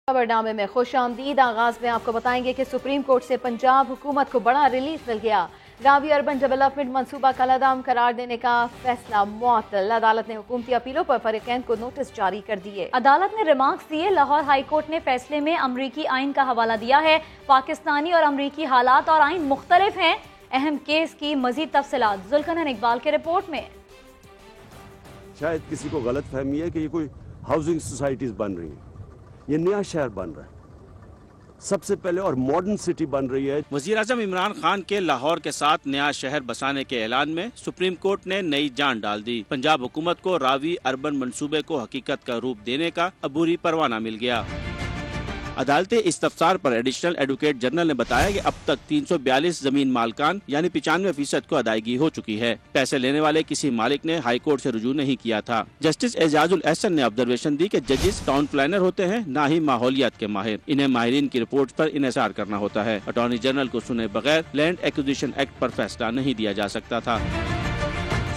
खबरनामे में खुशामदीद आगाज में आपको बताएंगे कि सुप्रीम कोर्ट से पंजाब हुकूमत को बड़ा रिलीफ मिल गया। रावी अर्बन डेवलपमेंट मंसूबा कलअदम करार देने का फैसला मुअत्तल। अदालत ने हुकूमती अपीलों पर फरीकैन को नोटिस जारी कर दिए। अदालत ने रिमार्क्स दिए। लाहौर हाई कोर्ट ने फैसले में अमरीकी आइन का हवाला दिया है। पाकिस्तानी और अमरीकी हालात और आइन मुख्तलिफ हैं। अहम केस की मजीद तफसीलात जुल्कनन इकबाल के रिपोर्ट में। शायद किसी को गलत फहमी है कि ये कोई हाउसिंग सोसाइटीज बन रही हैं। ये नया शहर बन रहा है, सबसे पहले, और मॉडर्न सिटी बन रही है। वज़ीर आज़म इमरान खान के लाहौर के साथ नया शहर बसाने के ऐलान में सुप्रीम कोर्ट ने नई जान डाल दी। पंजाब हुकूमत को रावी अर्बन मंसूबे को हकीकत का रूप देने का अबूरी परवाना मिल गया। अदालती इस्तफसार पर एडिशनल एडवोकेट जनरल ने बताया कि अब तक 342 जमीन मालकान यानी 95% को अदायगी हो चुकी है। पैसे लेने वाले किसी मालिक ने हाई कोर्ट से रुजू नहीं किया था। जस्टिस एजाजुल एहसन ने ऑब्जर्वेशन दी कि जजेस टाउन प्लानर होते हैं, ना ही माहौलियात के माहिर। इन्हें माहिरीन की रिपोर्ट पर इन्हिसार करना होता है। अटॉर्नी जनरल को सुने बगैर लैंड एक्विजिशन एक्ट पर फैसला नहीं दिया जा सकता था।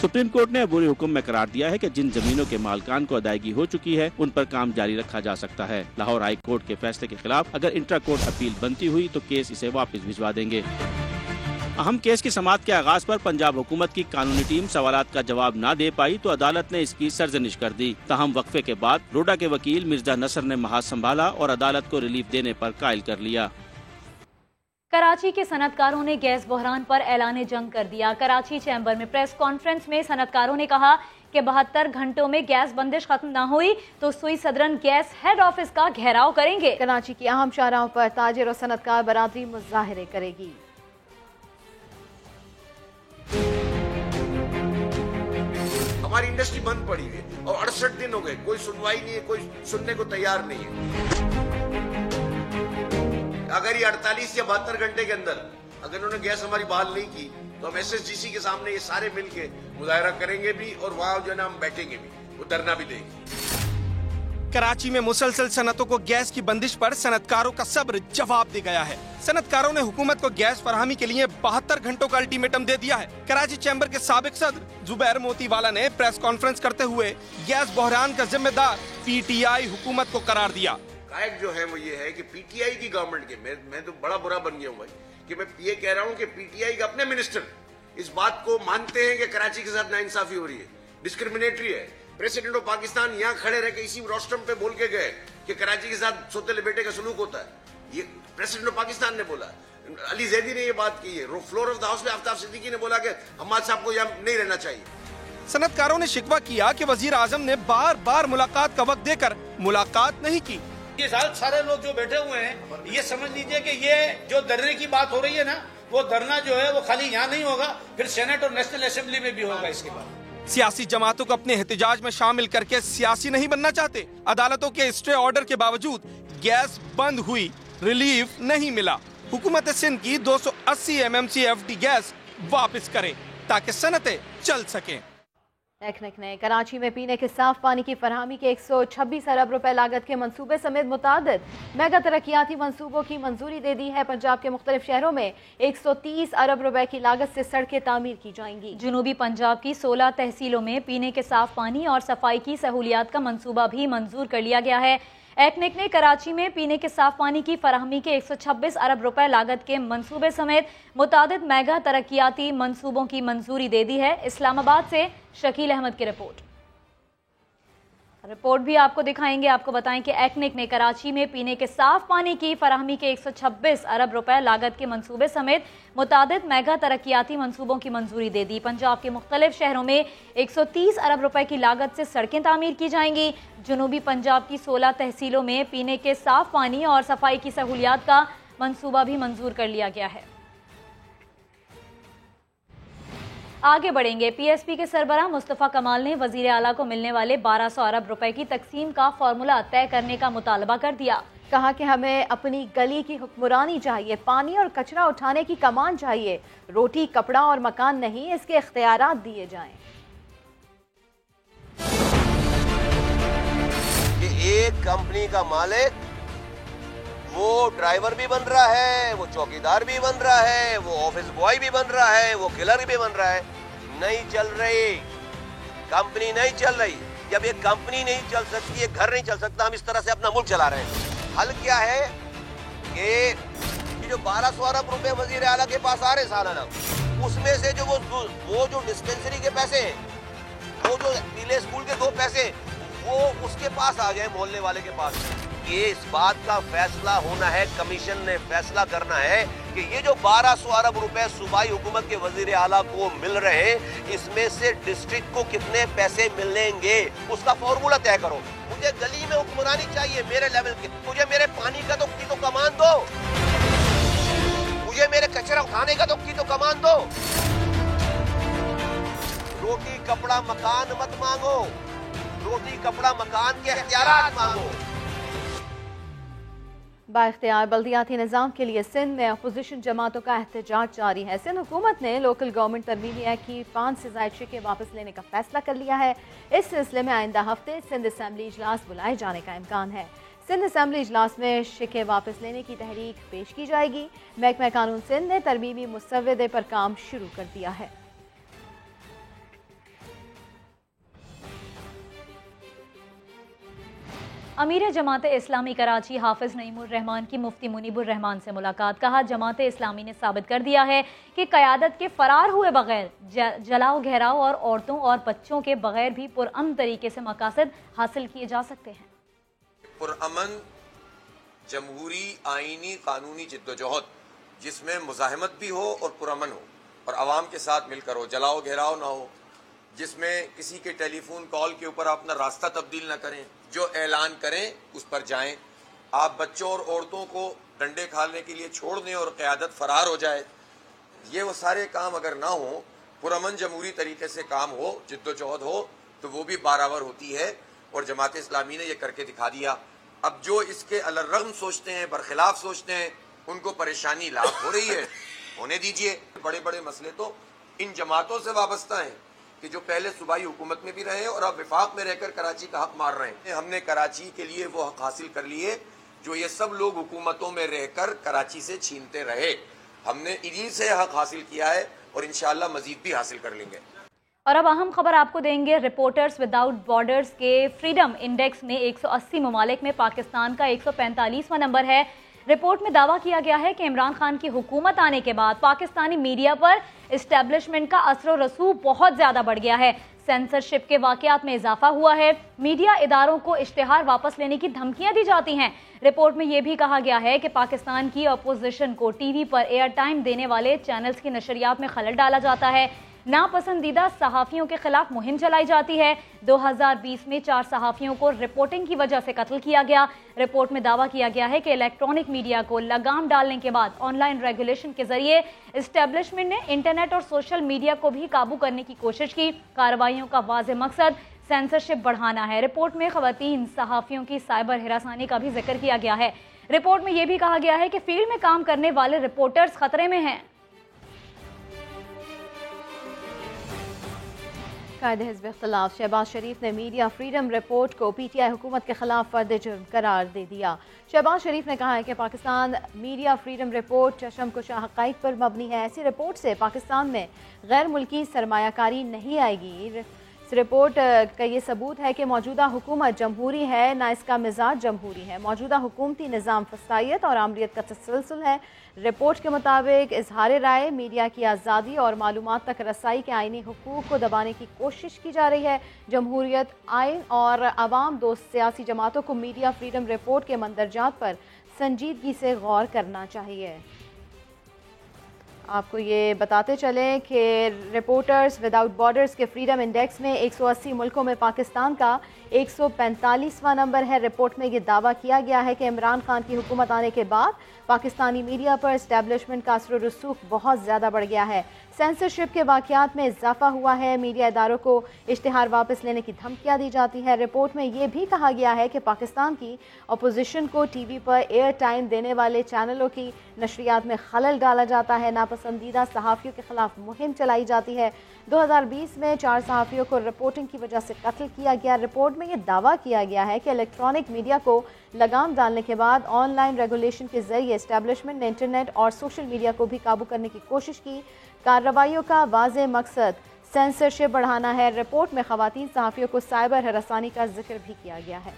सुप्रीम कोर्ट ने अबूरी हुक्म में करार दिया है कि जिन जमीनों के मालकान को अदायगी हो चुकी है उन पर काम जारी रखा जा सकता है। लाहौर हाई कोर्ट के फैसले के खिलाफ अगर इंट्रा कोर्ट अपील बनती हुई तो केस इसे वापस भिजवा देंगे। अहम केस की समाअत के आगाज पर पंजाब हुकूमत की कानूनी टीम सवालात का जवाब न दे पाई तो अदालत ने इसकी सरजनिश कर दी। ताहम वक्फे के बाद रोडा के वकील मिर्जा नसर ने महाज संभाला और अदालत को रिलीफ देने पर कायल कर लिया। कराची के सनतकारों ने गैस बहरान पर ऐलान जंग कर दिया। कराची चैम्बर में प्रेस कॉन्फ्रेंस में सनतकारों ने कहा कि 72 घंटों में गैस बंदिश खत्म न हुई तो सुई सदरन गैस हेड ऑफिस का घेराव करेंगे। कराची की अहम शाहराहों पर ताजिर और सनतकार बरादरी मुजाहिरे करेगी। हमारी इंडस्ट्री बंद पड़ी है और 68 दिन हो गए, कोई सुनवाई नहीं है, कोई सुनने को तैयार नहीं है। अगर ये 48 या 72 घंटे के अंदर अगर उन्होंने गैस हमारी बहाल नहीं की तो हम SSGC के सामने ये सारे मिलके मुजाहरा करेंगे भी और वहां जो है ना हम बैठेंगे भी, वो धरना भी देंगे। कराची में मुसलसल सनतों को गैस की बंदिश पर सनतकारों का सब्र जवाब दे गया है। सनतकारों ने हुकूमत को गैस फराहमी के लिए 72 घंटों का अल्टीमेटम दे दिया है। कराची चैम्बर के साबिक सदर जुबैर मोतीवाला ने प्रेस कॉन्फ्रेंस करते हुए गैस बहरान का जिम्मेदार PTI हुकूमत को करार दिया। कायक जो है वो ये है कि PTI की गवर्नमेंट के मैं तो बड़ा बुरा बन गया हूँ भाई कि मैं ये कह रहा हूँ कि PTI के अपने मिनिस्टर इस बात को मानते हैं कि कराची के साथ नाइंसाफी हो रही है, डिस्क्रिमिनेटरी है। प्रेसिडेंट ऑफ पाकिस्तान यहाँ खड़े रह के इसी रोस्ट्रम पे बोल के गए कि कराची के साथ सोतेले बेटे का सलूक होता है। ये प्रेसिडेंट ऑफ पाकिस्तान ने बोला। अली जैदी ने ये बात की है। फ्लोर ऑफ द हाउस में आफ्ताब सिद्दीकी ने बोला कि हमाद साहब को यहाँ नहीं रहना चाहिए। सनतकारों ने शिकवा किया कि वजीर आजम ने बार बार मुलाकात का वक्त देकर मुलाकात नहीं की। ये सारे लोग जो बैठे हुए हैं ये समझ लीजिए कि ये जो धरने की बात हो रही है ना, वो धरना जो है वो खाली यहाँ नहीं होगा, फिर सेनेट और नेशनल असेंबली में भी होगा। इसके बाद सियासी जमातों को अपने एहतजाज में शामिल करके सियासी नहीं बनना चाहते। अदालतों के स्टे ऑर्डर के बावजूद गैस बंद हुई, रिलीफ नहीं मिला। हुकूमत सिंध की 280 MMC FD गैस वापस करे ताकि सनतें चल सकें। कराची में पीने के साफ पानी की फरहमी के 126 अरब रुपए लागत के मंसूबे समेत मुतादिद मेगा तरक्याती मंसूबों की मंजूरी दे दी है। पंजाब के मुख्तलिफ शहरों में 130 अरब रुपए की लागत से सड़कें तामीर की जाएंगी। जनूबी पंजाब की 16 तहसीलों में पीने के साफ पानी और सफाई की सहूलियात का मंसूबा भी मंजूर कर लिया गया है। एक्निक ने कराची में पीने के साफ पानी की फराहमी के 126 अरब रुपए लागत के मंसूबे समेत मुतादिद मेगा तरक्याती मंसूबों की मंजूरी दे दी है। इस्लामाबाद से शकील अहमद की रिपोर्ट भी आपको दिखाएंगे। आपको बताएं कि एक्निक ने कराची में पीने के साफ पानी की फराहमी के 126 अरब रुपए लागत के मंसूबे समेत मुतादिद मेगा तरक्याती मंसूबों की मंजूरी दे दी। पंजाब के मुख्तलिफ शहरों में 130 अरब रुपए की लागत से सड़कें तामीर की जाएंगी। जनूबी पंजाब की 16 तहसीलों में पीने के साफ पानी और सफाई की सहूलियात का मंसूबा भी मंजूर कर लिया गया है। आगे बढ़ेंगे। PSP के सरबराह मुस्तफ़ा कमाल ने वजीर आला को मिलने वाले 1200 अरब रुपए की तकसीम का फॉर्मूला तय करने का मुतालबा कर दिया। कहा कि हमें अपनी गली की हुक्मरानी चाहिए, पानी और कचरा उठाने की कमान चाहिए, रोटी कपड़ा और मकान नहीं, इसके इख्तियारात दिए जाएं। कि एक कंपनी का मालिक वो ड्राइवर भी बन रहा है, वो चौकीदार भी बन रहा है, वो ऑफिस बॉय भी बन रहा है, वो क्लर्क भी बन रहा है। नहीं चल रही कंपनी, नहीं चल रही। जब ये कंपनी नहीं चल सकती, ये घर नहीं चल सकता, हम इस तरह से अपना मुल्क चला रहे हैं। حل کیا ہے کہ جو 1200 ارب روپے وزیر اعلیٰ کے پاس آ رہے سالانہ، اس میں سے جو وہ جو ڈسپینسری کے پیسے ہیں، وہ جو نیلے اسکول کے 2 پیسے، وہ اس کے پاس آ جائے، محلے والے کے پاس۔ یہ اس بات کا فیصلہ ہونا ہے، کمیشن نے فیصلہ کرنا ہے کہ یہ جو 1200 ارب روپے صوبائی حکومت کے وزیر اعلیٰ کو مل رہے ہیں، اس میں سے ڈسٹرکٹ کو کتنے پیسے ملیں گے، اس کا فارمولہ طے کرو۔ مجھے گلی میں حکمرانی چاہیے میرے لیول کی، مجھے میرے پانی کا تو کمان دو، مجھے میرے کچرا اٹھانے کا تو کمان دو۔ روٹی کپڑا مکان مت مانگو، روٹی کپڑا مکان کے اختیارات مانگو۔ با اختیار بلدیاتی نظام کے لیے سندھ میں اپوزیشن جماعتوں کا احتجاج جاری ہے۔ سندھ حکومت نے لوکل گورنمنٹ ترمیمی ایکٹ کی 5 سے زائد شکیں واپس لینے کا فیصلہ کر لیا ہے۔ اس سلسلے میں آئندہ ہفتے سندھ اسمبلی اجلاس بلائے جانے کا امکان ہے۔ سندھ اسمبلی اجلاس میں شکیں واپس لینے کی تحریک پیش کی جائے گی۔ محکمہ قانون سندھ نے ترمیمی مسودے پر کام شروع کر دیا ہے۔ امیر جماعت اسلامی کراچی حافظ نعیم الرحمان کی مفتی منیب الرحمان سے ملاقات۔ کہا جماعت اسلامی نے ثابت کر دیا ہے کہ قیادت کے فرار ہوئے بغیر جلاؤ گھیراؤ اور عورتوں اور بچوں کے بغیر بھی پرامن طریقے سے مقاصد حاصل کیے جا سکتے ہیں۔ پرامن جمہوری آئینی قانونی جدوجہد جس میں مزاحمت بھی ہو اور پرامن ہو اور عوام کے ساتھ مل کر ہو، جلاؤ گھیراؤ نہ ہو، جس میں کسی کے ٹیلی فون کال کے اوپر آپ اپنا راستہ تبدیل نہ کریں، جو اعلان کریں اس پر جائیں، آپ بچوں اور عورتوں کو ڈنڈے کھانے کے لیے چھوڑ دیں اور قیادت فرار ہو جائے، یہ وہ سارے کام اگر نہ ہوں، پرامن جمہوری طریقے سے کام ہو، جدوجہد ہو، تو وہ بھی بارآور ہوتی ہے، اور جماعت اسلامی نے یہ کر کے دکھا دیا۔ اب جو اس کے الرغم سوچتے ہیں، برخلاف سوچتے ہیں، ان کو پریشانی لاحق ہو رہی ہے، ہونے دیجئے۔ بڑے بڑے مسئلے تو ان جماعتوں سے وابستہ ہیں کہ جو پہلے صوبائی حکومت میں بھی رہے اور اب وفاق میں رہ کر کراچی کا حق مار رہے ہیں۔ ہم نے کراچی کے لیے وہ حق حاصل کر لیے جو یہ سب لوگ حکومتوں میں رہ کر کراچی سے چھینتے رہے، ہم نے انہی سے حق حاصل کیا ہے اور انشاءاللہ مزید بھی حاصل کر لیں گے۔ اور اب اہم خبر آپ کو دیں گے۔ رپورٹرز وداؤٹ بارڈرز کے فریڈم انڈیکس میں 180 ممالک میں پاکستان کا 145واں نمبر ہے۔ رپورٹ میں دعویٰ کیا گیا ہے کہ عمران خان کی حکومت آنے کے بعد پاکستانی میڈیا پر اسٹیبلشمنٹ کا اثر و رسوخ بہت زیادہ بڑھ گیا ہے۔ سینسرشپ کے واقعات میں اضافہ ہوا ہے، میڈیا اداروں کو اشتہار واپس لینے کی دھمکیاں دی جاتی ہیں۔ رپورٹ میں یہ بھی کہا گیا ہے کہ پاکستان کی اپوزیشن کو ٹی وی پر ایئر ٹائم دینے والے چینلز کی نشریات میں خلل ڈالا جاتا ہے، ناپسندیدہ صحافیوں کے خلاف مہم چلائی جاتی ہے۔ 2020 میں 4 صحافیوں کو رپورٹنگ کی وجہ سے قتل کیا گیا۔ رپورٹ میں دعویٰ کیا گیا ہے کہ الیکٹرانک میڈیا کو لگام ڈالنے کے بعد آن لائن ریگولیشن کے ذریعے اسٹیبلشمنٹ نے انٹرنیٹ اور سوشل میڈیا کو بھی قابو کرنے کی کوشش کی۔ کارروائیوں کا واضح مقصد سینسرشپ بڑھانا ہے۔ رپورٹ میں خواتین صحافیوں کی سائبر ہراسانی کا بھی ذکر کیا گیا ہے۔ رپورٹ میں یہ بھی کہا گیا ہے کہ فیلڈ میں کام کرنے والے رپورٹرز خطرے میں ہیں۔ قائد حزب اختلاف شہباز شریف نے میڈیا فریڈم رپورٹ کو پی ٹی آئی حکومت کے خلاف فرد جرم قرار دے دیا۔ شہباز شریف نے کہا ہے کہ پاکستان میڈیا فریڈم رپورٹ چشم کشا حقائق پر مبنی ہے۔ ایسی رپورٹ سے پاکستان میں غیر ملکی سرمایہ کاری نہیں آئے گی۔ اس رپورٹ کا یہ ثبوت ہے کہ موجودہ حکومت جمہوری ہے، نہ اس کا مزاج جمہوری ہے۔ موجودہ حکومتی نظام فسادیت اور آمریت کا تسلسل ہے۔ رپورٹ کے مطابق اظہار رائے، میڈیا کی آزادی اور معلومات تک رسائی کے آئینی حقوق کو دبانے کی کوشش کی جا رہی ہے۔ جمہوریت، آئین اور عوام دوست سیاسی جماعتوں کو میڈیا فریڈم رپورٹ کے مندرجات پر سنجیدگی سے غور کرنا چاہیے۔ آپ کو یہ بتاتے چلیں کہ رپورٹرز وداؤٹ بارڈرز کے فریڈم انڈیکس میں 180 ملکوں میں پاکستان کا 145واں نمبر ہے۔ رپورٹ میں یہ دعویٰ کیا گیا ہے کہ عمران خان کی حکومت آنے کے بعد پاکستانی میڈیا پر اسٹیبلشمنٹ کا اثر و رسوخ بہت زیادہ بڑھ گیا ہے۔ سینسرشپ کے واقعات میں اضافہ ہوا ہے، میڈیا اداروں کو اشتہار واپس لینے کی دھمکیاں دی جاتی ہے۔ رپورٹ میں یہ بھی کہا گیا ہے کہ پاکستان کی اپوزیشن کو ٹی وی پر ایئر ٹائم دینے والے چینلوں کی نشریات میں خلل ڈالا جاتا ہے، ناپسندیدہ صحافیوں کے خلاف مہم چلائی جاتی ہے۔ 2020 میں 4 صحافیوں کو رپورٹنگ کی وجہ سے قتل کیا گیا۔ رپورٹ میں یہ دعویٰ کیا گیا ہے کہ الیکٹرانک میڈیا کو لگام ڈالنے کے بعد آن لائن ریگولیشن کے ذریعے اسٹیبلشمنٹ نے انٹرنیٹ اور سوشل میڈیا کو بھی قابو کرنے کی کوشش کی۔ کارروائیوں کا واضح مقصد سینسرشپ بڑھانا ہے۔ رپورٹ میں خواتین صحافیوں کو سائبر ہراسانی کا ذکر بھی کیا گیا ہے۔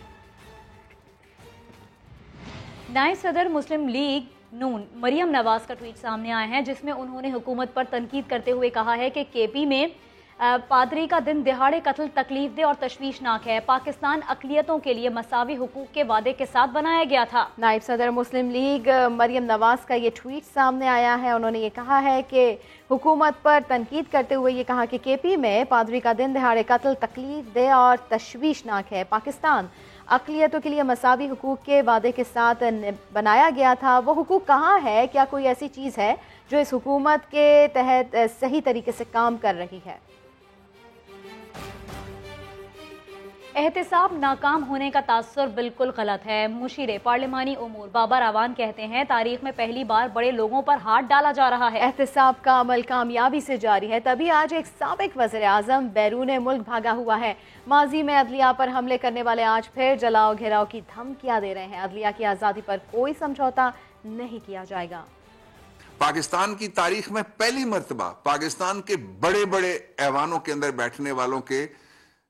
नायब सदर मुस्लिम लीग नून मरियम नवाज का ट्वीट सामने आया है, जिसमें उन्होंने हुकूमत पर तनकीद करते हुए कहा है कि केपी में पादरी का दिन दिहाड़े कत्ल तकलीफ दे और तशवीशनाक है। पाकिस्तान अक़लियतों के लिए मसावी हुकूक के वादे के साथ बनाया गया था। नायब सदर मुस्लिम लीग मरियम नवाज का ये ट्वीट सामने आया है। उन्होंने ये कहा है कि हुकूमत पर तनकीद करते हुए ये कहा कि केपी में पादरी का दिन दिहाड़े कत्ल तकलीफ दे और तशवीशनाक है। पाकिस्तान अक़लियतों के लिए मसावी हुकूक के वादे के साथ बनाया गया था। वो हुकूक कहाँ है? क्या कोई ऐसी चीज़ है जो इस हुकूमत के तहत सही तरीके से काम कर रही है? एहतिसाब नाकाम होने का तासुर बिल्कुल गलत है। मुशीर पार्लिमानी उमूर बाबर अवान कहते हैं, तारीख में पहली बार बड़े लोगों पर हाथ डाला जा रहा है। एहतिसाब का अमल कामयाबी से जारी है, तभी आज एक साबिक वज़ीर आज़म बैरून मुल्क भागा हुआ है। माजी में अदलिया पर हमले करने वाले आज फिर जलाओ घेराव की धमकियां दे रहे हैं। अदलिया की आज़ादी पर कोई समझौता नहीं किया जाएगा। पाकिस्तान की तारीख में पहली मर्तबा पाकिस्तान के बड़े बड़े ऐवानों के अंदर बैठने वालों के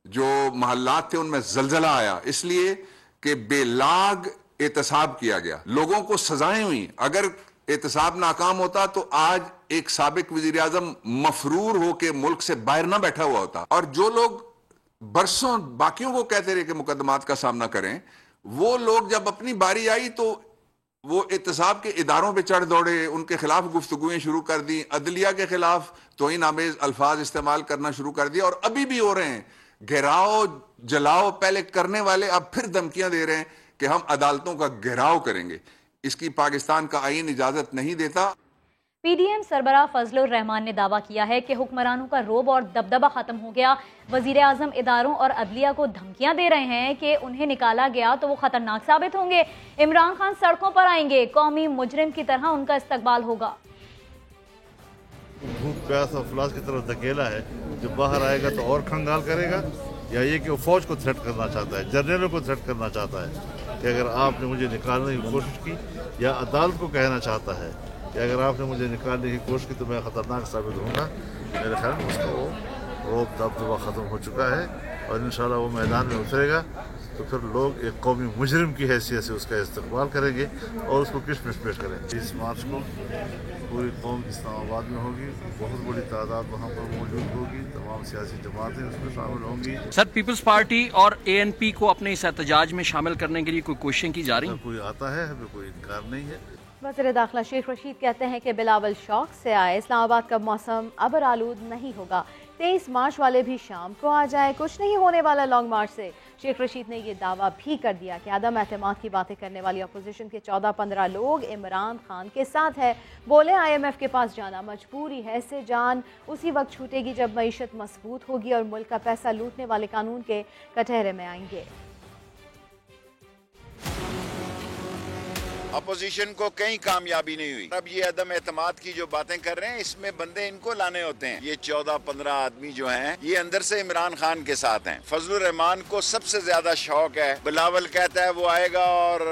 जो महल्लात थे उनमें जलजला आया, इसलिए कि बेलाग एहतसाब किया गया, लोगों को सजाएं हुई। अगर एहतसाब नाकाम होता तो आज एक साबिक वजीर आजम मफरूर होकर मुल्क से बाहर ना बैठा हुआ होता। और जो लोग बरसों बाकियों को कहते रहे कि मुकदमात का सामना करें, वो लोग जब अपनी बारी आई तो वो एहतसाब के इदारों पे चढ़ दौड़े, उनके खिलाफ गुफ्तगुएं शुरू कर दी, अदलिया के खिलाफ तौहीन आमेज अल्फाज इस्तेमाल करना शुरू कर दिया और अभी भी हो रहे हैं। घेराव जलाओ पहले करने वाले अब फिर धमकियां दे रहे हैं कि हम अदालतों का घेराव करेंगे। इसकी पाकिस्तान का आईन इजाजत नहीं देता। पीडीएम सरबराह फजलुर रहमान ने दावा किया है कि हुक्मरानों का रोब और दबदबा खत्म हो गया। वजीर आजम इदारों और अदलिया को धमकियां दे रहे हैं कि उन्हें निकाला गया तो वो खतरनाक साबित होंगे। इमरान खान सड़कों पर आएंगे, कौमी मुजरिम की तरह उनका इस्तकबाल होगा। भूख प्यास और अफलास की तरफ धकेला है, जो बाहर आएगा तो और खंगाल करेगा, या ये कि वो फौज को थ्रेट करना चाहता है, जर्नलों को थ्रेट करना चाहता है कि अगर आपने मुझे निकालने की कोशिश की, या अदालत को कहना चाहता है कि अगर आपने मुझे निकालने की कोशिश की तो मैं ख़तरनाक साबित होऊंगा। मेरे ख्याल में उसका वो रोब दबदबा ख़त्म हो चुका है और इंशाल्लाह वो मैदान में उतरेगा तो फिर लोग एक कौमी मुजरिम की हैसियत से उसका इस्तकबाल करेंगे और उसको किशमिश पेश करेंगे। इस मार्च को पूरी कौम इस्लामाबाद में होगी, बहुत बड़ी तादाद वहाँ पर मौजूद होगी, तमाम सियासी जमातें उसमें शामिल होंगी। सर, पीपल्स पार्टी और ANP को अपने इस एहतजाज में शामिल करने के लिए कोई कोशिशें की जा रही हैं? कोई आता है, हमें कोई इनकार नहीं है। वज़ीर दाखिला शेख रशीद कहते हैं कि बिलावल शौक से आए, इस्लामाबाद का मौसम अबर आलूद नहीं होगा। 23 मार्च वाले भी शाम को आ जाए, कुछ नहीं होने वाला लॉन्ग मार्च से। शेख रशीद ने यह दावा भी कर दिया कि आदम एतमाद की बातें करने वाली अपोजिशन के 14-15 लोग इमरान खान के साथ है। बोले IMF के पास जाना मजबूरी है, से जान उसी वक्त छूटेगी जब मईशत मजबूत होगी और मुल्क का पैसा लूटने वाले कानून के कटहरे में आएंगे। अपोजिशन को कहीं कामयाबी नहीं हुई। अब ये अदम एतमाद की जो बातें कर रहे हैं, इसमें बंदे इनको लाने होते हैं। ये 14-15 आदमी जो हैं, ये अंदर से इमरान खान के साथ हैं। फजलुर रहमान को सबसे ज्यादा शौक है। बिलावल कहता है वो आएगा और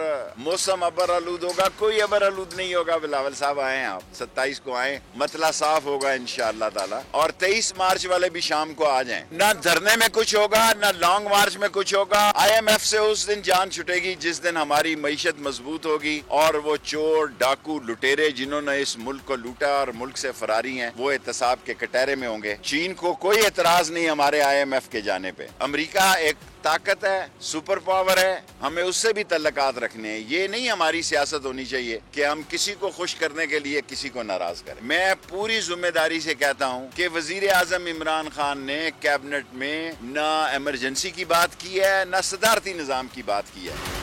मौसम अबर आलूद होगा, कोई अबर आलूद नहीं होगा। बिलावल साहब आए, आप 27 को आए, मतला साफ होगा इंशाअल्लाह ताला। और 23 मार्च वाले भी शाम को आ जाएं। ना धरने में कुछ होगा, ना लॉन्ग मार्च में कुछ होगा। IMF से उस दिन जान छुटेगी जिस दिन हमारी मईशत मजबूत होगी और वो चोर डाकू लुटेरे जिन्होंने इस मुल्क को लूटा और मुल्क से फरारी हैं, वो एहतसाब के कटहरे में होंगे। चीन को कोई एतराज नहीं हमारे IMF के जाने पे। अमेरिका एक ताकत है, सुपर पावर है, हमें उससे भी तल्लकात रखने हैं। ये नहीं हमारी सियासत होनी चाहिए कि हम किसी को खुश करने के लिए किसी को नाराज करें। मैं पूरी जिम्मेदारी से कहता हूँ कि वजीर आजम इमरान खान ने कैबिनेट में न इमरजेंसी की बात की है, न सदारती निजाम की बात की है।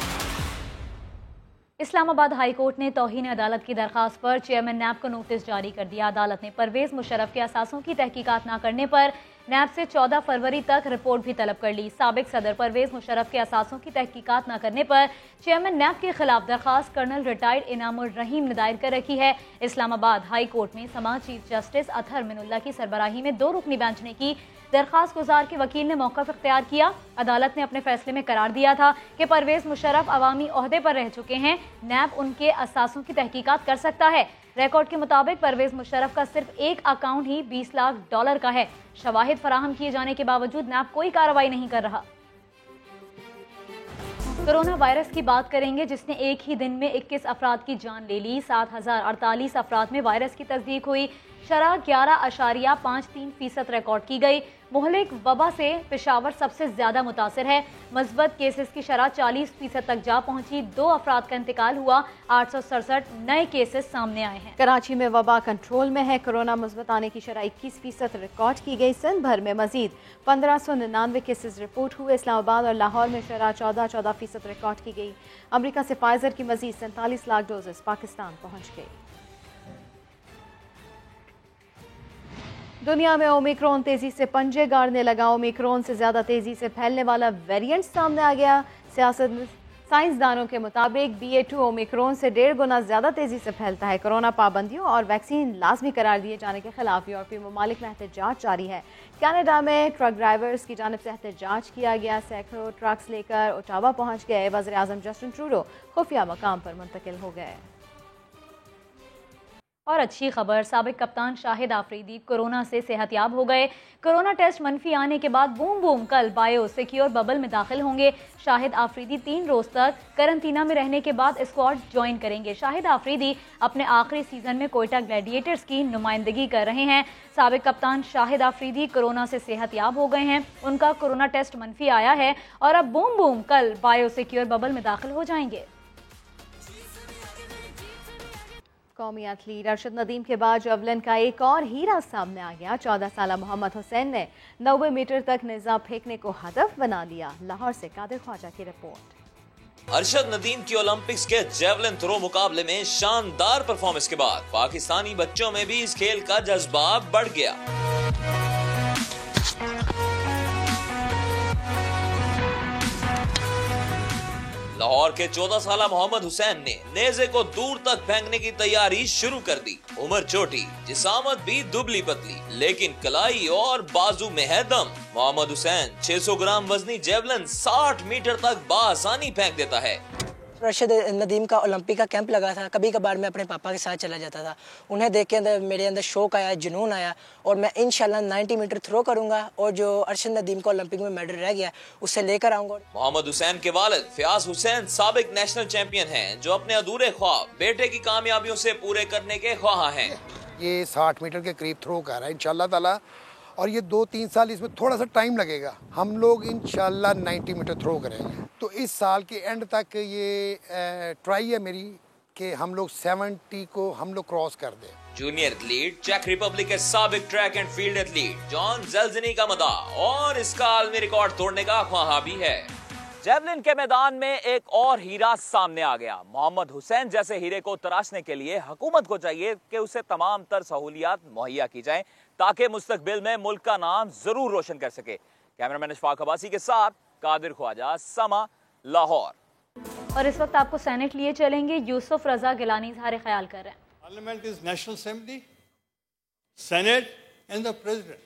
इस्लामाबाद हाई कोर्ट ने तौहीन अदालत की दरखास्त पर चेयरमैन नैब को नोटिस जारी कर दिया। अदालत ने परवेज मुशर्रफ के असासों की तहकीकात न करने पर नैब से 14 फरवरी तक रिपोर्ट भी तलब कर ली। साबिक सदर परवेज मुशर्रफ के असासों की तहकीकात न करने पर चेयरमैन नैब के खिलाफ दरखास्त कर्नल रिटायर्ड इनामुर रहीम ने दायर कर रखी है। इस्लामाबाद हाई कोर्ट में समाज चीफ जस्टिस अतहर मिनुल्लाह की सरबराही में 2 रुकनी बेंच ने की। दरखास्त गुजार के वकील ने मौक़िफ़ इख्तियार किया। अदालत ने अपने फैसले में करार दिया था कि परवेज मुशर्रफ अवामी ओहदे पर रह चुके हैं, नैब उनके असासों की तहकीकात कर सकता है। रिकॉर्ड के मुताबिक परवेज मुशर्रफ का सिर्फ एक अकाउंट ही $20 लाख का है। शवाहिद फराहम किए जाने के बावजूद नैब कोई कार्रवाई नहीं कर रहा। कोरोना वायरस की बात करेंगे जिसने एक ही दिन में 21 अफराद की जान ले ली। 7,048 अफराद में वायरस की तस्दीक हुई। शरह 11.53% रिकॉर्ड की गई। मुहलिक वबा से पेशावर सबसे ज्यादा मुतासर है। मस्बत केसेस की शरह 40% तक जा पहुंची। 2 अफराद का इंतकाल हुआ। 867 नए केसेस सामने आए हैं। कराची में वबा कंट्रोल में है। कोरोना मुस्बत आने की शरह 21% रिकॉर्ड की गई। सिंध भर में मजीद 1599 केसेस रिपोर्ट हुए। इस्लामाबाद और लाहौर में शरह 14% रिकॉर्ड की गई। अमरीका से फाइजर की मजीद 47 लाख डोजेस पाकिस्तान पहुंच गई। दुनिया में ओमिक्रॉन तेजी से पंजे गाड़ने लगा। ओमिक्रॉन से ज्यादा तेजी से फैलने वाला वेरिएंट सामने आ गया। साइंसदानों के मुताबिक BA.2 ओमिक्रॉन से 1.5 गुना ज्यादा तेजी से फैलता है। कोरोना पाबंदियों और वैक्सीन लाजमी करार दिए जाने के खिलाफ यूरोपीय ममालिक में एहतजाज जारी है। कनाडा में ट्रक ड्राइवर्स की जानिब से एहतजाज किया गया। सैकड़ों ट्रक्स लेकर ओटावा पहुंच गए। वज़ीर आज़म जस्टिन ट्रूडो खुफिया मकाम पर मुंतकिल हो गए। और अच्छी खबर, साबिक कप्तान शाहिद आफरीदी कोरोना से सेहतयाब हो गए। कोरोना टेस्ट मनफी आने के बाद बूम बूम कल बायो सिक्योर बबल में दाखिल होंगे। शाहिद आफरीदी 3 रोज तक करंतना में रहने के बाद स्क्वाड ज्वाइन करेंगे। शाहिद आफरीदी अपने आखिरी सीजन में कोयटा ग्लैडिएटर्स की नुमाइंदगी कर रहे हैं। साबिक कप्तान शाहिद आफरीदी कोरोना से सेहतयाब हो गए हैं। उनका कोरोना टेस्ट मनफी आया है और अब बूम बूम कल बायो सिक्योर बबल में दाखिल हो जाएंगे। कौमी एथलीट अरशद नदीम के बाद जवलिन का एक और हीरा सामने आ गया। 14 साला मोहम्मद हुसैन ने 90 मीटर तक निज़ाम फेंकने को हदफ बना लिया। लाहौर से कादिर ख्वाजा की रिपोर्ट। अरशद नदीम की ओलंपिक्स के जेवलिन थ्रो मुकाबले में शानदार परफॉर्मेंस के बाद पाकिस्तानी बच्चों में भी इस खेल का जज्बा बढ़ गया। लाहौर के 14 साला मोहम्मद हुसैन ने नेज़े को दूर तक फेंकने की तैयारी शुरू कर दी। उम्र छोटी, जिसामत भी दुबली पतली, लेकिन कलाई और बाजू में है दम। मोहम्मद हुसैन 600 ग्राम वजनी जेवलिन 60 मीटर तक बासानी फेंक देता है। अरशद नदीम का ओलंपिक का कैंप लगा था। कभी कभार मैं अपने पापा के साथ चला जाता था। उन्हें देख के मेरे अंदर शौक आया, जुनून आया और मैं इंशाल्लाह 90 मीटर थ्रो करूंगा और जो अरशद नदीम को ओलंपिक में मेडल रह गया उसे लेकर आऊंगा। मोहम्मद हुसैन के वालिद फयाज हुसैन साबिक नेशनल चैंपियन हैं, जो अपने अधूरे ख्वाब बेटे की कामयाबियों से पूरे करने के ख्वाह हैं। ये 60 मीटर के करीब थ्रो कर रहा है इंशाल्लाह ताला, और ये 2-3 साल इसमें थोड़ा सा टाइम लगेगा। हम लोग इंशाल्लाह 90 मीटर थ्रो करेंगे। तो इस साल के एंड तक ये ट्राई है मेरी कि हम लोग 70 को हम लोग क्रॉस कर दें। जूनियर एथलीट चेक रिपब्लिक के साबिक track and field athlete John Zelezny का मदाह और इसका आलमी रिकॉर्ड तोड़ने का ख्वाह भी है। जेवलिन के मैदान में एक और हीरा सामने आ गया। मोहम्मद हुसैन जैसे हीरे को तराशने के लिए हुकूमत को चाहिए कि उसे तमाम तर सहूलियात मुहैया की जाएं ताकि मुस्तकबिल में मुल्क का नाम जरूर रोशन कर सके। कैमरामैन अशफाक अब्बासी के साथ कादिर ख्वाजा, समा, लाहौर। और इस वक्त आपको सेनेट लिए चलेंगे। यूसुफ रजा गिलानी इज़हार ख्याल कर रहे हैं। Parliament is National Assembly, Senate and the President.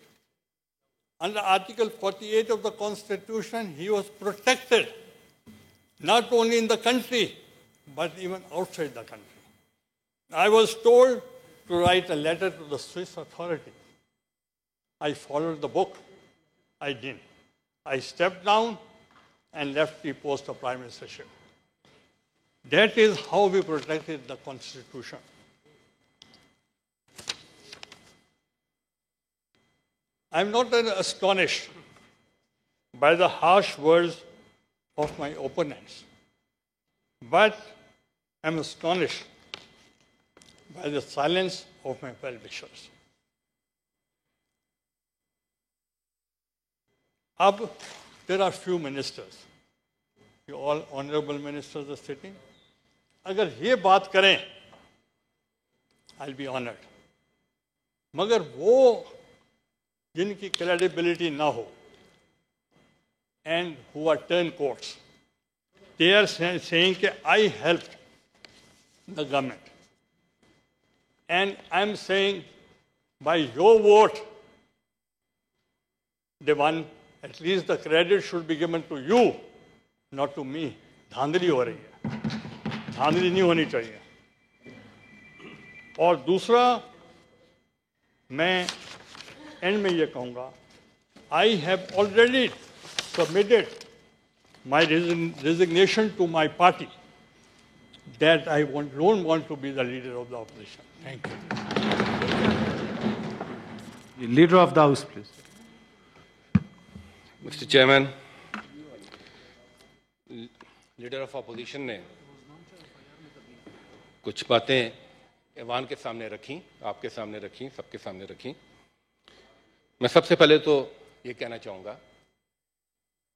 Under Article 48 of the Constitution, he was protected not only in the country but even outside the country. I was told to write a letter to the Swiss authority. I followed the book. I didn't. I stepped down and left the post of Prime Ministership. That is how we protected the Constitution. I'm not astonished by the harsh words of my opponents, but I'm astonished by the silence of my well-wishers. There are few ministers. You all honorable ministers are sitting. अगर ये बात करें, I'll be honored. मगर वो जिनकी credibility ना हो, and who are turncoats, they are saying that I helped the government. And I'm saying, by your vote, they won. At least the credit should be given to you, not to me. धांधली हो रही है, धांधली नहीं होनी चाहिए। और दूसरा, मैं एंड में ये कहूँगा, I have already submitted my resignation to my party, that I don't want to be the leader of the opposition. Thank you. Leader of the House, please. Mr. Chairman, Leader of Opposition نے کچھ باتیں ایوان کے سامنے رکھیں, آپ کے سامنے رکھیں, سب کے سامنے رکھیں. میں سب سے پہلے تو یہ کہنا چاہوں گا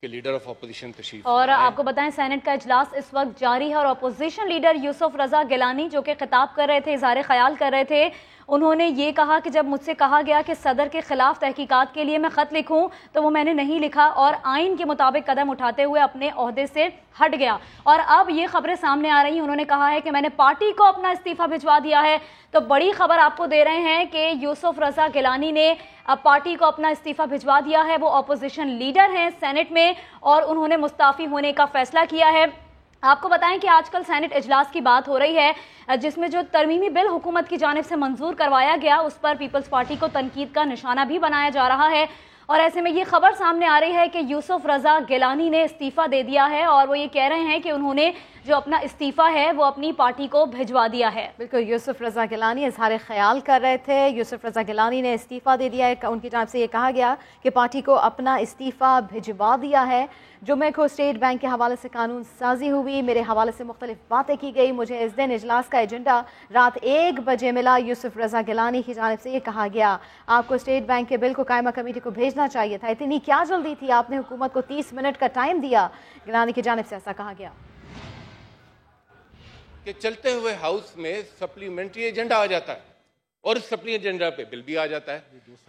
کہ لیڈر آف اپوزیشن تشریف اور آپ کو بتائیں سینٹ کا اجلاس اس وقت جاری ہے اور اپوزیشن لیڈر یوسف رضا گیلانی جو کہ خطاب کر رہے تھے, اظہار خیال کر رہے تھے, انہوں نے یہ کہا کہ جب مجھ سے کہا گیا کہ صدر کے خلاف تحقیقات کے لیے میں خط لکھوں تو وہ میں نے نہیں لکھا اور آئین کے مطابق قدم اٹھاتے ہوئے اپنے عہدے سے ہٹ گیا. اور اب یہ خبریں سامنے آ رہی ہیں, انہوں نے کہا ہے کہ میں نے پارٹی کو اپنا استعفیٰ بھجوا دیا ہے. تو بڑی خبر آپ کو دے رہے ہیں کہ یوسف رضا گیلانی نے اب پارٹی کو اپنا استعفیٰ بھجوا دیا ہے. وہ اپوزیشن لیڈر ہیں سینٹ میں اور انہوں نے مستعفی ہونے کا فیصلہ کیا ہے. آپ کو بتائیں کہ آج کل سینٹ اجلاس کی بات ہو رہی ہے جس میں جو ترمیمی بل حکومت کی جانب سے منظور کروایا گیا اس پر پیپلز پارٹی کو تنقید کا نشانہ بھی بنایا جا رہا ہے. اور ایسے میں یہ خبر سامنے آ رہی ہے کہ یوسف رضا گیلانی نے استعفیٰ دے دیا ہے اور وہ یہ کہہ رہے ہیں کہ انہوں نے جو اپنا استعفیٰ ہے وہ اپنی پارٹی کو بھجوا دیا ہے. بالکل, یوسف رضا گیلانی اظہار خیال کر رہے تھے. یوسف رضا گیلانی نے استعفیٰ دے دیا ہے, ان کی جانب سے یہ کہا گیا کہ پارٹی کو اپنا استعفیٰ بھجوا دیا ہے. جمعے کو اسٹیٹ بینک کے حوالے سے قانون سازی ہوئی, میرے حوالے سے مختلف باتیں کی گئی, مجھے اس دن اجلاس کا ایجنڈا رات 1 بجے ملا. یوسف رضا گیلانی کی جانب سے یہ کہا گیا آپ کو اسٹیٹ بینک کے بل کو قائمہ کمیٹی کو بھیجنا چاہیے تھا, اتنی کیا جلدی تھی, آپ نے حکومت کو 30 منٹ کا ٹائم دیا. گیلانی کی جانب سے ایسا کہا گیا کہ چلتے ہوئے ہاؤس میں سپلیمنٹری ایجنڈا آ جاتا ہے اور اس سپلی ایجنڈا پہ بل بھی آ جاتا ہے.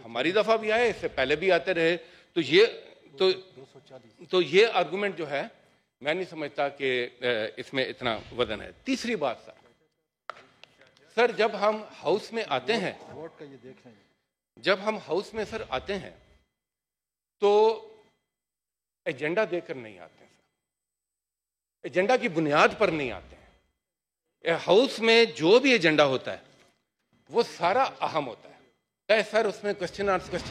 ہماری دفعہ بھی آئے, اس سے پہلے بھی آتے رہے. تو یہ آرگومنٹ جو ہے میں نہیں سمجھتا کہ اس میں اتنا وزن ہے. تیسری بات سر جب ہم ہاؤس میں آتے ہیں, جب ہم ہاؤس میں سر آتے ہیں تو ایجنڈا دے کر نہیں آتے ہیں, ایجنڈا کی بنیاد پر نہیں آتے ہیں. ہاؤس میں جو بھی ایجنڈا ہوتا ہے وہ سارا اہم ہوتا ہے, چاہے سر اس میں کوشچن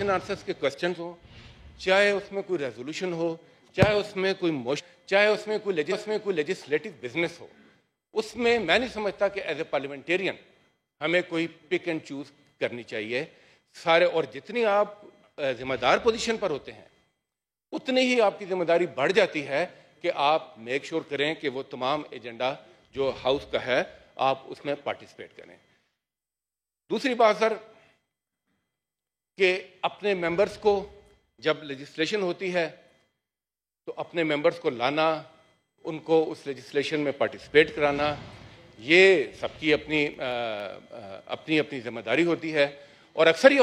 آنسرز کے کوشچنز ہوں, چاہے اس میں کوئی ریزولوشن ہو, چاہے اس میں کوئی موشن, چاہے اس میں کوئی لیجسلیٹو بزنس ہو. اس میں میں نہیں سمجھتا کہ ایز اے پارلیمنٹیرین ہمیں کوئی پک اینڈ چوز کرنی چاہیے. سارے اور جتنی آپ ذمہ دار پوزیشن پر ہوتے ہیں اتنی ہی آپ کی ذمہ داری بڑھ جاتی ہے کہ آپ میک شور کریں کہ وہ تمام ایجنڈا جو ہاؤس کا ہے آپ اس میں پارٹیسپیٹ کریں. دوسری بات سر کہ اپنے ممبرز کو جب لیجسلیشن ہوتی ہے تو اپنے ممبرز کو لانا, ان کو اس لیجسلیشن میں پارٹیسپیٹ کرانا, یہ سب کی اپنی ذمہ داری ہوتی ہے. اور اکثر یہ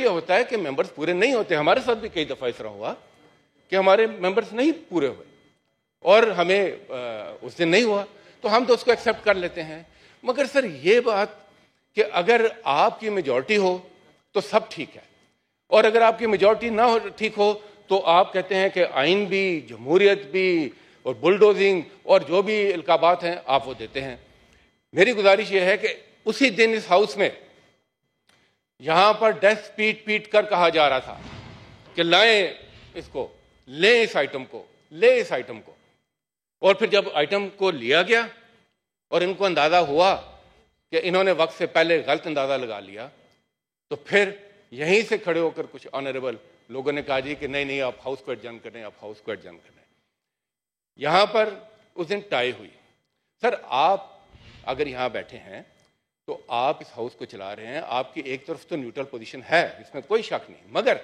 ہوتا ہے کہ ممبرز پورے نہیں ہوتے. ہمارے ساتھ بھی کئی دفعہ اس طرح ہوا کہ ہمارے ممبرز نہیں پورے ہوئے اور ہمیں اس دن نہیں ہوا تو ہم تو اس کو ایکسیپٹ کر لیتے ہیں. مگر سر یہ بات کہ اگر آپ کی میجورٹی ہو تو سب ٹھیک ہے, اور اگر آپ کی میجورٹی نہ ہو ٹھیک ہو تو آپ کہتے ہیں کہ آئین بھی, جمہوریت بھی اور بلڈوزنگ اور جو بھی القابات ہیں آپ وہ دیتے ہیں. میری گزارش یہ ہے کہ اسی دن اس ہاؤس میں یہاں پر ڈیسک پیٹ کر کہا جا رہا تھا کہ لائیں اس کو, لیں اس آئٹم کو, لیں اس آئٹم کو. اور پھر جب آئٹم کو لیا گیا اور ان کو اندازہ ہوا کہ انہوں نے وقت سے پہلے غلط اندازہ لگا لیا تو پھر یہیں سے کھڑے ہو کر کچھ آنریبل لوگوں نے کہا جی کہ نہیں آپ ہاؤس کو ایڈجن کریں, آپ ہاؤس کو ایڈجن کریں. یہاں پر اس دن ٹائی ہوئی. سر آپ اگر یہاں بیٹھے ہیں تو آپ اس ہاؤس کو چلا رہے ہیں, آپ کی ایک طرف تو نیوٹرل پوزیشن ہے, اس میں کوئی شک نہیں, مگر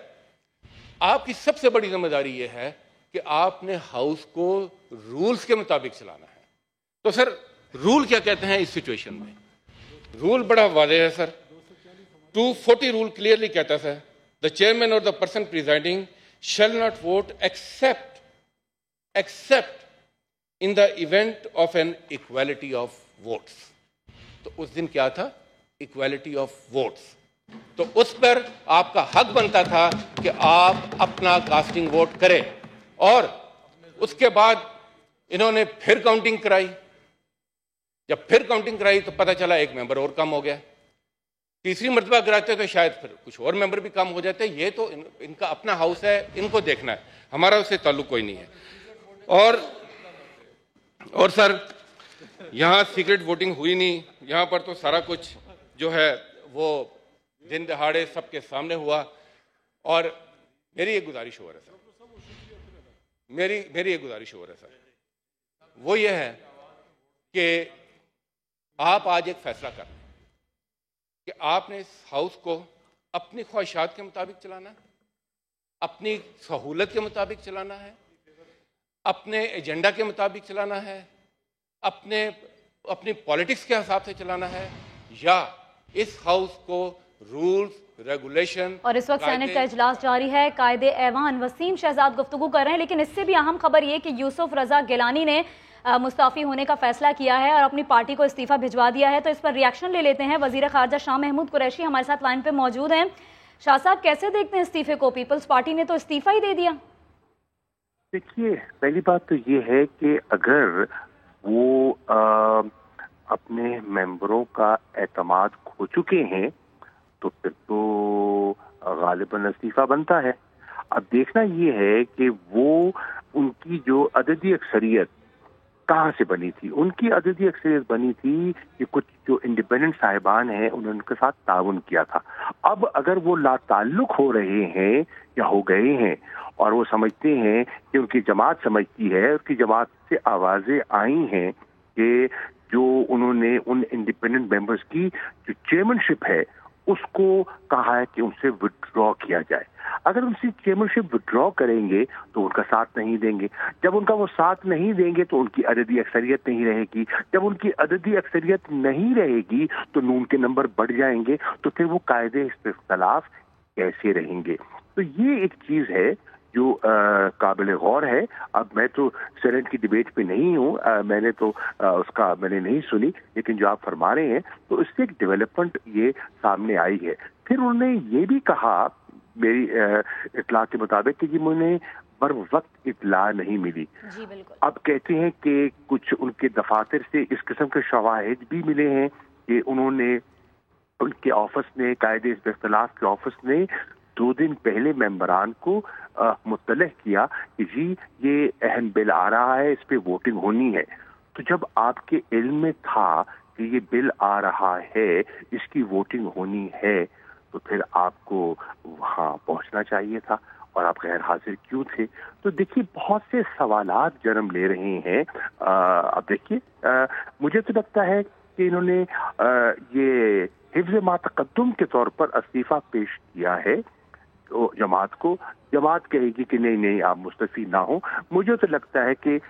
آپ کی سب سے بڑی ذمہ داری یہ ہے کہ آپ نے ہاؤس کو رولز کے مطابق چلانا ہے. تو سر رول کیا کہتے ہیں اس سچویشن میں؟ رول بڑا واضح ہے سر. 240 رول کلیئرلی کہتا ہے the chairman or the person presiding shall not vote except in the event of an equality of votes. تو اس دن کیا تھا؟ equality of votes. تو اس پر آپ کا حق بنتا تھا کہ آپ اپنا کاسٹنگ ووٹ کریں. اور اس کے بعد انہوں نے پھر کاؤنٹنگ کرائی. جب پھر کاؤنٹنگ کرائی تو پتہ چلا ایک ممبر اور کم ہو گیا. تیسری مرتبہ کراتے تو شاید پھر کچھ اور ممبر بھی کم ہو جاتے. یہ تو ان کا اپنا ہاؤس ہے, ان کو دیکھنا ہے, ہمارا اس سے تعلق کوئی نہیں ہے. और सर यहाँ सीक्रेट वोटिंग हुई नहीं, यहाँ पर तो सारा कुछ जो है वो दिन दहाड़े सबके सामने हुआ। और मेरी एक गुजारिश हो रहा है सर, मेरी एक गुजारिश हो रहा है सर, वो ये है कि आप आज एक फैसला कर कि आपने इस हाउस को अपनी ख्वाहिशात के मुताबिक चलाना है, अपनी सहूलत के मुताबिक चलाना है, अपने एजेंडा के मुताबिक चलाना है, अपनी पॉलिटिक्स के हिसाब से चलाना है, या इस हाउस को रूल्स रेगुलेशन। और इस वक्त सेनेट का इजलास जारी है, कायदे ऐवान वसीम शहजाद गुफ्तगू कर रहे हैं, लेकिन इससे भी अहम खबर ये कि यूसुफ रजा गिलानी ने मुस्ताफी होने का फैसला किया है और अपनी पार्टी को इस्तीफा भिजवा दिया है। तो इस पर रिएक्शन ले लेते हैं। वजीर खारजा शाह महमूद कुरैशी हमारे साथ लाइन पे मौजूद हैं। शाह साहब, कैसे देखते हैं इस्तीफे को? पीपल्स पार्टी ने तो इस्तीफा ही दे दिया। देखिए, पहली बात तो ये है कि अगर वो अपने मेंबरों का एतमाद खो चुके हैं तो फिर तो गालिबन इस्तीफा बनता है। अब देखना ये है कि वो उनकी जो अददी अक्सरियत कहाँ से बनी थी। उनकी अददी अक्सरियत बनी थी कि कुछ जो इंडिपेंडेंट साहिबान हैं उन्होंने उनके साथ ताउन किया था। अब अगर वो लाताल्लुक हो रहे हैं या हो गए हैं और वो समझते हैं कि उनकी जमात समझती है, उसकी जमात से आवाज़ें आई हैं कि जो उन्होंने उन इंडिपेंडेंट मेंबर्स की जो चेयरमैनशिप है उसको कहा है कि उनसे विड्रॉ किया जाए। अगर उनसे चेयरमैनशिप विड्रॉ करेंगे तो उनका साथ नहीं देंगे। जब उनका वो साथ नहीं देंगे तो उनकी अददी अक्सरियत नहीं रहेगी। जब उनकी अददी अक्सरियत नहीं रहेगी तो नून के नंबर बढ़ जाएंगे, तो फिर वो कायदे इख्तिलाफ कैसे रहेंगे। तो ये एक चीज़ है जो काबिल गौर है। अब मैं तो सेनेट की डिबेट पे नहीं हूँ, मैंने तो मैंने नहीं सुनी, लेकिन जो आप फरमा रहे हैं तो इससे एक डेवलपमेंट ये सामने आई है। फिर उन्होंने ये भी कहा मेरी इत्तला के मुताबिक कि जी मुझे बर वक्त इत्तला नहीं मिली। जी बिल्कुल। अब कहते हैं कि कुछ उनके दफातर से इस किस्म के शवाहिद भी मिले हैं कि उन्होंने उनके ऑफिस ने कायदे इख्तिलाफ के ऑफिस ने 2 दिन पहले मेंबरान को मुत्तलह किया कि जी ये अहम बिल आ रहा है, इस पे वोटिंग होनी है। तो जब आपके इल्म में था कि ये बिल आ रहा है, इसकी वोटिंग होनी है, तो फिर आपको वहाँ पहुँचना चाहिए था और आप गैर हाजिर क्यों थे। तो देखिए, बहुत से सवालात जन्म ले रहे हैं। अब देखिए, मुझे तो लगता है कि इन्होंने ये हिफ्ज़ मा तक़द्दुम के तौर पर इस्तीफा पेश किया है तो जमात को। जमात कहेगी कि नहीं नहीं आप मुस्तफी ना हो। मुझे तो लगता है कि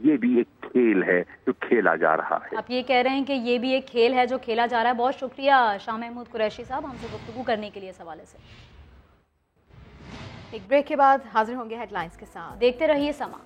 ये भी एक खेल है जो खेला जा रहा है। आप ये कह रहे हैं कि ये भी एक खेल है जो खेला जा रहा है। बहुत शुक्रिया शाह महमूद कुरैशी साहब हमसे गुफ्तगू करने के लिए इस हवाले से। एक ब्रेक के बाद हाजिर होंगे हेडलाइंस के साथ। देखते रहिए समा।